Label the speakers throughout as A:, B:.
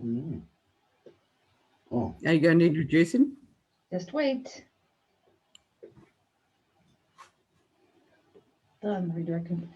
A: Mm. Oh,
B: Are you going to introduce him?
C: Just wait. Done redirecting.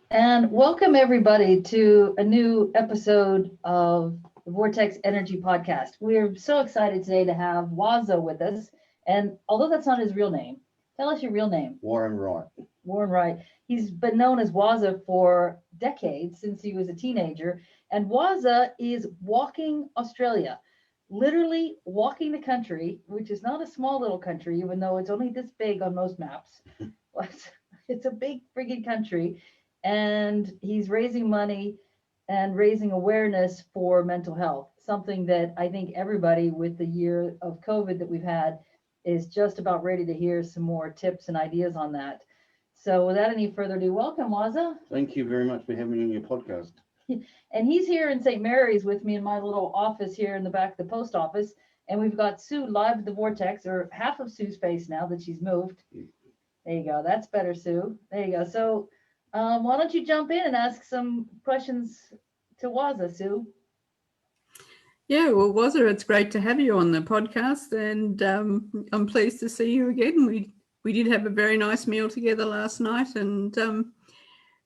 C: And welcome everybody to a new episode of the Vortex Energy Podcast. We're so excited today to have Wazza with us. And although that's not his real name, tell us your real name.
A: Warren Wright.
C: Warren Wright. He's been known as Wazza for decades, since he was a teenager. And Wazza is walking Australia, literally walking the country, which is not a small little country, even though it's only this big on most maps. It's a big friggin' country. And he's raising money and raising awareness for mental health, something that I think everybody with the year of COVID that we've had is just about ready to hear some more tips and ideas on that. So without any further ado, welcome, Wazza.
A: Thank you very much for having me on your podcast.
C: And he's here in St. Mary's with me in my little office here in the back of the post office. And we've got Sue live at the Vortex, or half of Sue's face now that she's moved. There you go. That's better, Sue. There you go. So why don't you jump in and ask some questions to Wazza, Sue?
B: Yeah, well, Wazza, it's great to have you on the podcast, and I'm pleased to see you again. We did have a very nice meal together last night, and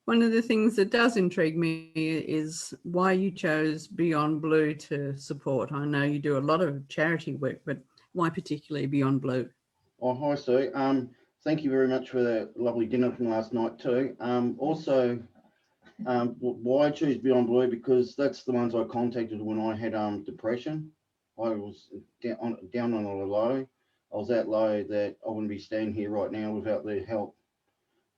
B: one of the things that does intrigue me is why you chose BeyondBlue to support. I know you do a lot of charity work, but why particularly BeyondBlue?
A: Oh, hi, Sue. Thank you very much for the lovely dinner from last night too. Also, why I choose BeyondBlue, because that's the ones I contacted when I had depression. I was down on a low. I was that low that I wouldn't be standing here right now without their help,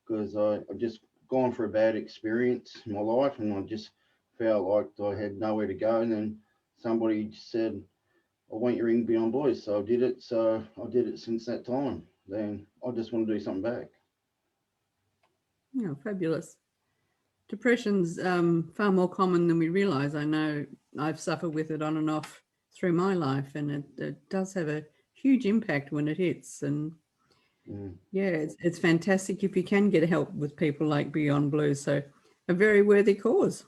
A: because I've just gone for a bad experience in my life, and I just felt like I had nowhere to go. And then somebody said, I want you to ring BeyondBlue, so I did it. So I did it since that time. Then I just want to do something back.
B: Yeah, fabulous. Depression's far more common than we realise. I know I've suffered with it on and off through my life, and it does have a huge impact when it hits. And yeah, it's fantastic if you can get help with people like BeyondBlue. So a very worthy cause.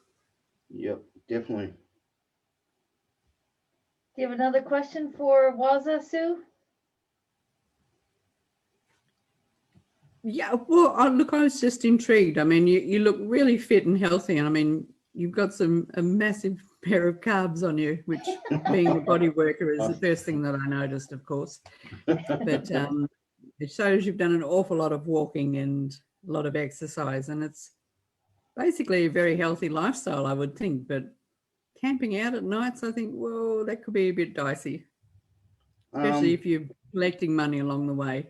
A: Yep, definitely.
C: Do you have another question for Wazza, Sue?
B: Yeah, well, look, I was just intrigued. I mean, you look really fit and healthy, and I mean, you've got a massive pair of carbs on you, which being a body worker is the first thing that I noticed, of course. But it shows you've done an awful lot of walking and a lot of exercise, and it's basically a very healthy lifestyle, I would think. But camping out at nights, I think, whoa, that could be a bit dicey, especially if you're collecting money along the way.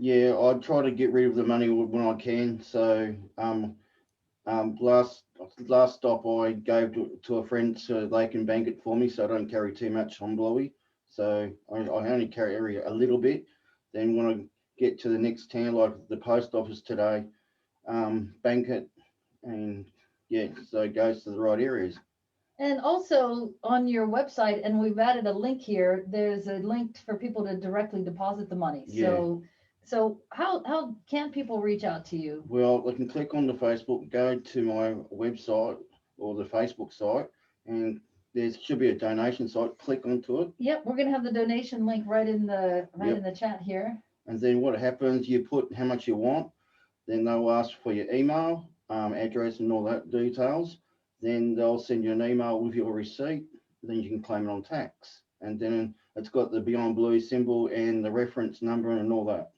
A: Yeah, I try to get rid of the money when I can. So last stop I gave to a friend so they can bank it for me, so I don't carry too much on Bluey. So I only carry a little bit. Then when I get to the next town, like the post office today, bank it, and yeah, so it goes to the right areas.
C: And also on your website, and we've added a link here, there's a link for people to directly deposit the money.
A: Yeah.
C: So how can people reach out to you?
A: Well, they can click on the Facebook, go to my website or the Facebook site, and there should be a donation site. Click onto it.
C: Yep, we're gonna have the donation link right in the chat here.
A: And then what happens, you put how much you want, then they'll ask for your email, address and all that details. Then they'll send you an email with your receipt, then you can claim it on tax. And then it's got the BeyondBlue symbol and the reference number and all that.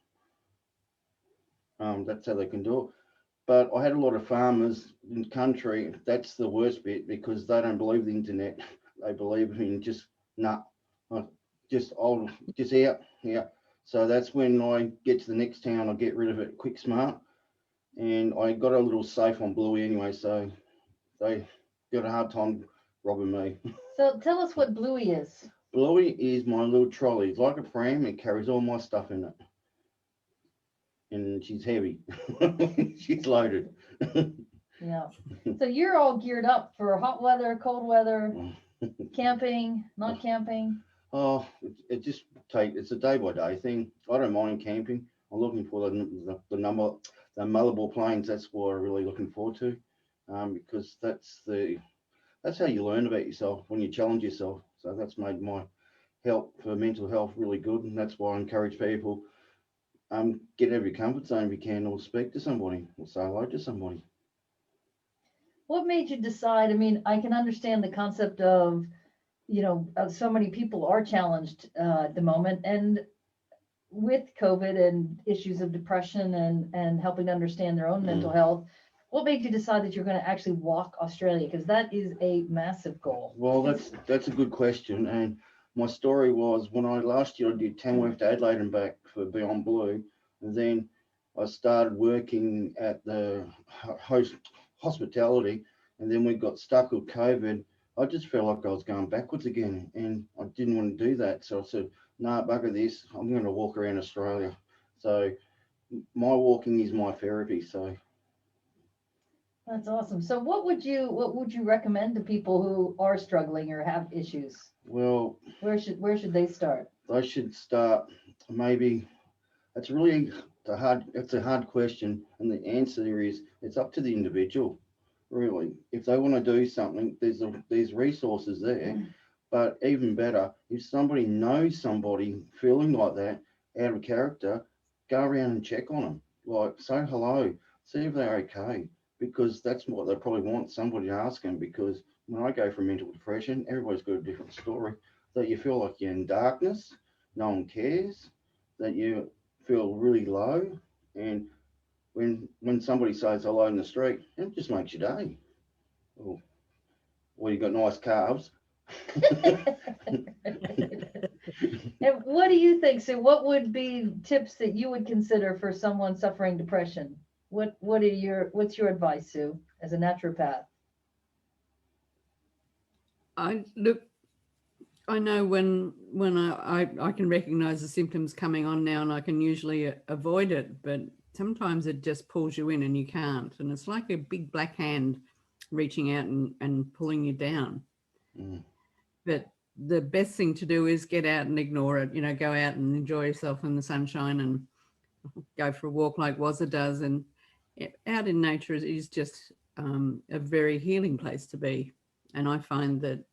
A: That's how they can do it. But I had a lot of farmers in the country. That's the worst bit, because they don't believe the internet. They believe in just out. So that's when I get to the next town, I get rid of it quick smart. And I got a little safe on Bluey anyway, so they got a hard time robbing me.
C: So tell us what Bluey is.
A: Bluey is my little trolley. It's like a pram. It carries all my stuff in it. And she's heavy. She's loaded.
C: Yeah. So you're all geared up for hot weather, cold weather, camping, not camping.
A: Oh, it's a day by day thing. I don't mind camping. I'm looking for the multiple plains. That's what I'm really looking forward to, because that's the that's how you learn about yourself, when you challenge yourself. So that's made my help for mental health really good, and that's why I encourage people, get out of your comfort zone if you can, or speak to somebody, or say hello to somebody.
C: What made you decide? I mean, I can understand the concept of, so many people are challenged at the moment, and with COVID and issues of depression and helping to understand their own mental health. What made you decide that you're going to actually walk Australia? Because that is a massive goal.
A: Well, that's a good question. And my story was, when last year I did Tamworth to Adelaide and back for BeyondBlue, and then I started working at the hospitality, and then we got stuck with COVID. I just felt like I was going backwards again, and I didn't want to do that. So I said, "Nah, bugger this. I'm going to walk around Australia." So my walking is my therapy. So
C: That's awesome. So what would you recommend to people who are struggling or have issues?
A: well,
C: Where should they start?
A: they should start maybe. It's a hard question, and the answer is it's up to the individual, really. If they want to do something, there's resources there. But even better, if somebody knows somebody feeling like that, out of character, go around and check on them. Like, say hello, see if they're okay, because that's what they probably want, somebody to ask them. Because when I go for mental depression, everybody's got a different story. That you feel like you're in darkness, no one cares, that you feel really low, and when somebody says hello in the street, it just makes your day. Oh, well, you got nice calves.
C: And what do you think, Sue? What would be tips that you would consider for someone suffering depression? What's your advice, Sue, as a naturopath?
B: I know when I can recognize the symptoms coming on now, and I can usually avoid it, but sometimes it just pulls you in and you can't. And it's like a big black hand reaching out and pulling you down. But the best thing to do is get out and ignore it, go out and enjoy yourself in the sunshine and go for a walk like Wazza does. And out in nature is just a very healing place to be. And I find that,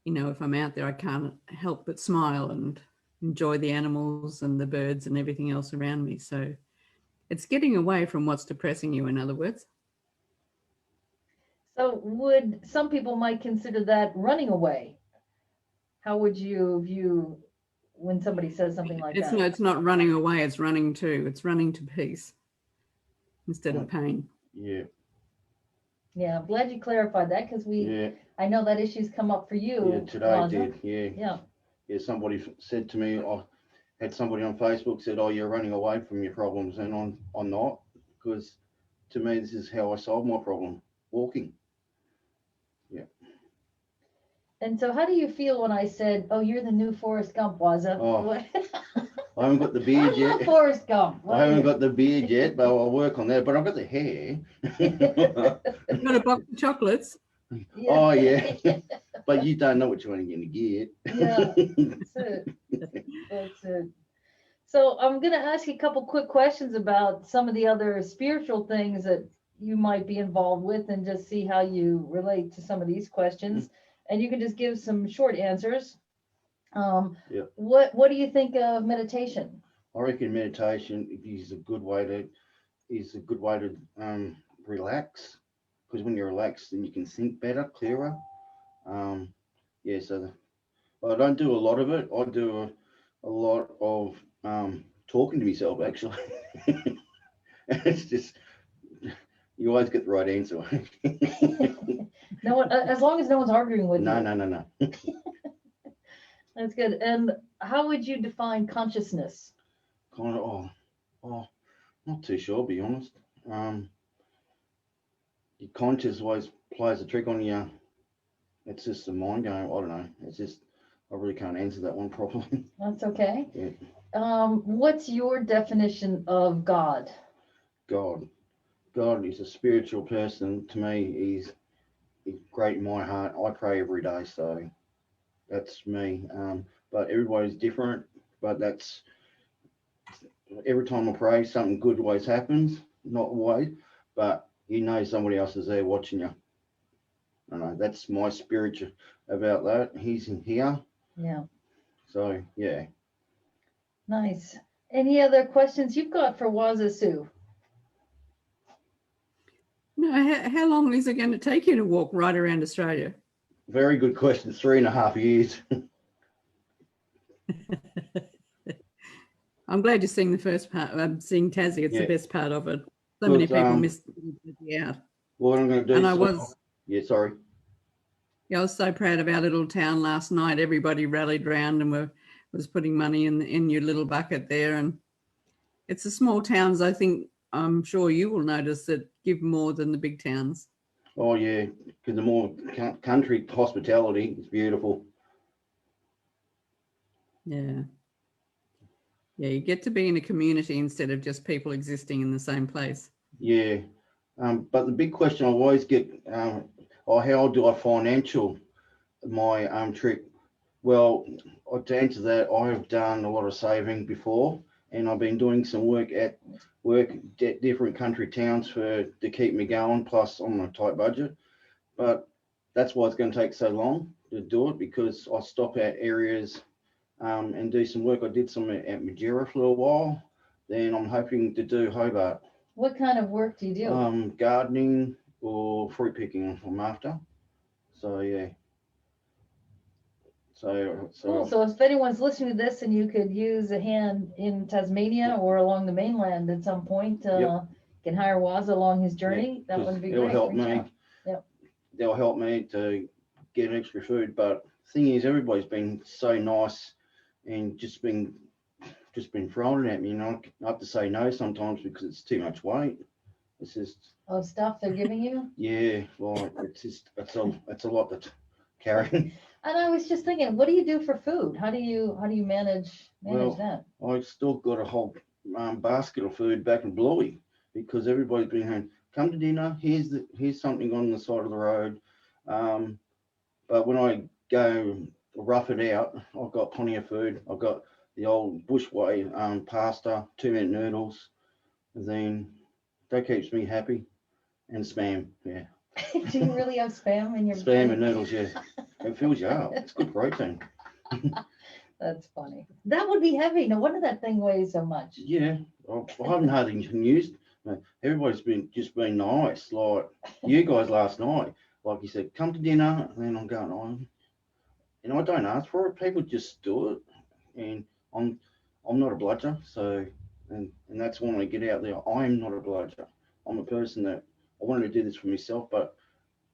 B: if I'm out there, I can't help but smile and enjoy the animals and the birds and everything else around me. So it's getting away from what's depressing you, in other words.
C: So some people might consider that running away. How would you view when somebody says something like that?
B: It's not running away, it's running to peace instead of pain.
A: Yeah.
C: Yeah, I'm glad you clarified that, because I know that issue's come up for you.
A: Yeah, today
C: Wazza.
A: did.
C: Yeah.
A: Yeah, somebody said to me, I had somebody on Facebook said, "Oh, you're running away from your problems," and I'm not, because to me this is how I solve my problem, walking. Yeah.
C: And so how do you feel when I said, "Oh, you're the new Forrest Gump, Wazza"?
A: Oh, I haven't got the beard
C: I'm
A: yet.
C: not Forrest Gump.
A: I haven't got the beard yet, but I'll work on that. But I've got the hair.
B: You've got a box of chocolates.
C: Yeah.
A: Oh, yeah. But you don't know what you're going to get.
C: Yeah, that's it. That's it. So I'm going to ask you a couple quick questions about some of the other spiritual things that you might be involved with, and just see how you relate to some of these questions. And you can just give some short answers.
A: Yeah.
C: What do you think of meditation?
A: I reckon meditation is a good way to relax, because when you're relaxed, then you can think better, clearer. Yeah, so I don't do a lot of it. I do a lot of talking to myself, actually. It's just, you always get the right answer.
C: No one, as long as no one's arguing with you.
A: No.
C: That's good. And how would you define consciousness?
A: Kind of, not too sure, to be honest. Your conscious always plays a trick on you. It's just a mind game. I don't know. It's just, I really can't answer that one properly.
C: That's okay.
A: Yeah.
C: What's your definition of God?
A: God is a spiritual person. To me, he's great in my heart. I pray every day, so that's me. But everybody's different. But that's, every time I pray, something good always happens. Not always, but you know somebody else is there watching you. I know that's my spirit about that. He's in here.
C: Yeah,
A: So yeah.
C: nice. Any other questions you've got for Wazza Sue?
B: No, how long is it going to take you to walk right around Australia?
A: Very good question. 3.5 years.
B: I'm glad you're seeing the first part. Seeing Tassie, it's
A: Yeah.
B: the best part of it. So many
A: Good,
B: people miss Tassie out.
A: What I'm going to do.
B: And I was,
A: Yeah, sorry.
B: yeah, I was so proud of our little town last night. Everybody rallied round and was putting money in your little bucket there. And it's the small towns, I think, I'm sure you will notice, that give more than the big towns.
A: Oh yeah, because the more country hospitality is beautiful.
B: Yeah. Yeah, you get to be in a community instead of just people existing in the same place.
A: Yeah, but the big question I always get, how do I financial my trip? Well, to answer that, I have done a lot of saving before, and I've been doing some work at different country towns to keep me going. Plus, I'm on a tight budget, but that's why it's going to take so long to do it, because I stop at areas and do some work. I did some at Madeira for a while. Then I'm hoping to do Hobart.
C: What kind of work do you do?
A: Gardening or fruit picking I'm after. So yeah.
C: Cool. So if anyone's listening to this and you could use a hand in Tasmania or along the mainland at some point, can hire Wazza along his journey. That would be great.
A: It'll help
C: Reach
A: me.
C: out. Yep.
A: They'll help me to get extra food. But the thing is, everybody's been so nice and just been throwing it at me. You know, I have to say no sometimes because it's too much weight. It's just
C: stuff they're giving you.
A: Yeah, well, it's a lot to carry.
C: And I was just thinking, what do you do for food? How do you manage that?
A: I still got a whole basket of food back in Bluey because everybody's been saying, "Come to dinner. Here's something on the side of the road." But when I go rough it out, I've got plenty of food. I've got the old bushway pasta, 2-minute noodles, and then that keeps me happy. And spam, yeah.
C: Do you really have spam in your
A: Spam and noodles, yeah. It fills you up. It's good protein.
C: That's funny. That would be heavy. No wonder that thing weighs so much.
A: Yeah, I haven't hardly used. Everybody's been nice. Like you guys last night, like you said, come to dinner, and then I'm going on. And I don't ask for it. People just do it, and I'm not a bludger. So, and that's when I get out there. I'm not a bludger. I'm a person that I wanted to do this for myself, but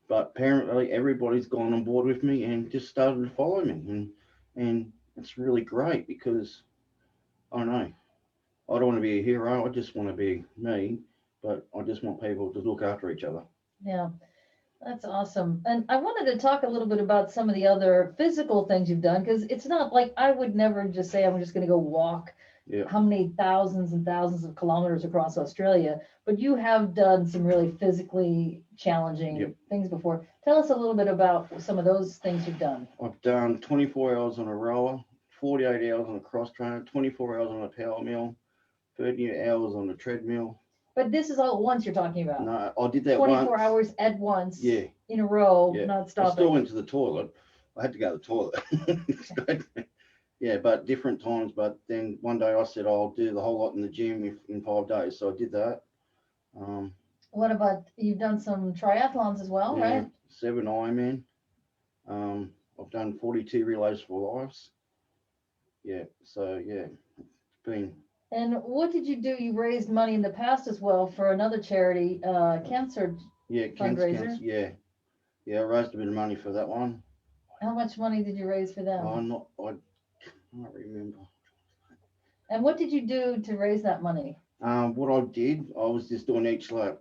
A: apparently everybody's gone on board with me and just started to follow me, and it's really great because I don't know, I don't want to be a hero. I just want to be me, but I just want people to look after each other.
C: Yeah, that's awesome. And I wanted to talk a little bit about some of the other physical things you've done, because it's not like I would never just say I'm just going to go walk how many thousands and thousands of kilometers across Australia, but you have done some really physically challenging things before. Tell us a little bit about some of those things you've done.
A: I've done 24 hours on a rower, 48 hours on a cross trainer, 24 hours on a power mill, 30 hours on a treadmill.
C: But this is all at once you're talking about.
A: No, I did that
C: 24 hours at once.
A: Yeah.
C: In a row, not stopping.
A: I still went to the toilet. I had to go to the toilet. Yeah, but different times. But then one day I said I'll do the whole lot in the gym in 5 days. So I did that.
C: What about, you've done some triathlons as well, right?
A: 7 Ironman. I've done 42 relays for lives. Yeah, so yeah, it's been.
C: And what did you do? You raised money in the past as well for another charity, cancer fundraiser.
A: Yeah, I raised a bit of money for that one.
C: How much money did you raise for them?
A: I can't remember.
C: And what did you do to raise that money?
A: What I did, I was just doing each lap.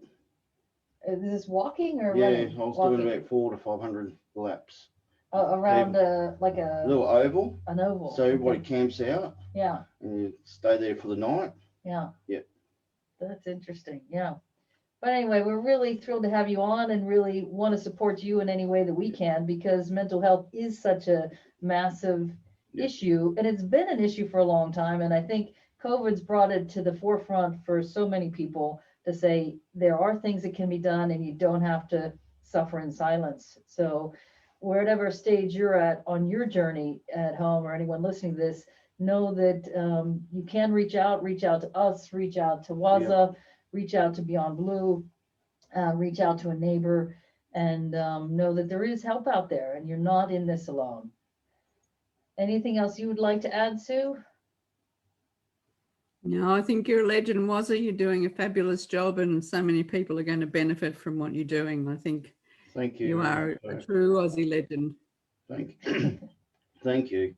C: Is this walking or
A: running?
C: Yeah,
A: I was doing about 400 to 500 laps.
C: Around like a
A: little oval.
C: An oval.
A: So everybody camps out.
C: Yeah.
A: And you stay there for the night.
C: Yeah.
A: Yeah.
C: That's interesting. Yeah. But anyway, we're really thrilled to have you on and really want to support you in any way that we can, because mental health is such a massive issue, and it's been an issue for a long time. And I think COVID's brought it to the forefront for so many people to say there are things that can be done, and you don't have to suffer in silence. So wherever stage you're at on your journey at home, or anyone listening to this, know that you can reach out to us, reach out to Wazza, reach out to BeyondBlue, reach out to a neighbor, and know that there is help out there and you're not in this alone. Anything else you would like to add, Sue?
B: No, I think you're a legend, Wazza. You're doing a fabulous job, and so many people are going to benefit from what you're doing. I think
A: Thank you.
B: you are a true Aussie legend.
A: Thank you.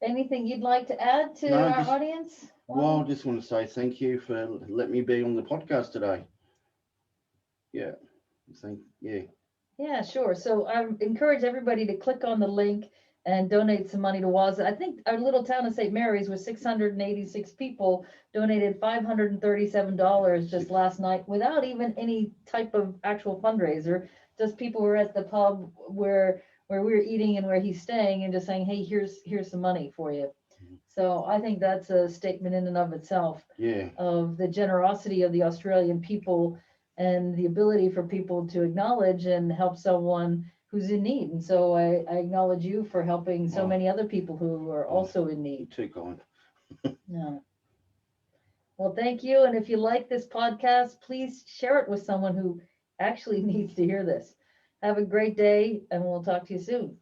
C: Anything you'd like to add to
A: No,
C: our audience?
A: Well, I just want to say thank you for letting me be on the podcast today. Yeah.
C: Yeah, sure. So I encourage everybody to click on the link and donate some money to Wazza. I think our little town of St. Mary's, with 686 people, donated $537 just last night without even any type of actual fundraiser. Just people were at the pub where we were eating and where he's staying, and just saying, hey, here's some money for you. So I think that's a statement in and of itself of the generosity of the Australian people and the ability for people to acknowledge and help someone who's in need. And so I acknowledge you for helping so many other people who are also in need.
A: Too kind.
C: No. Well, thank you. And if you like this podcast, please share it with someone who actually needs to hear this. Have a great day, and we'll talk to you soon.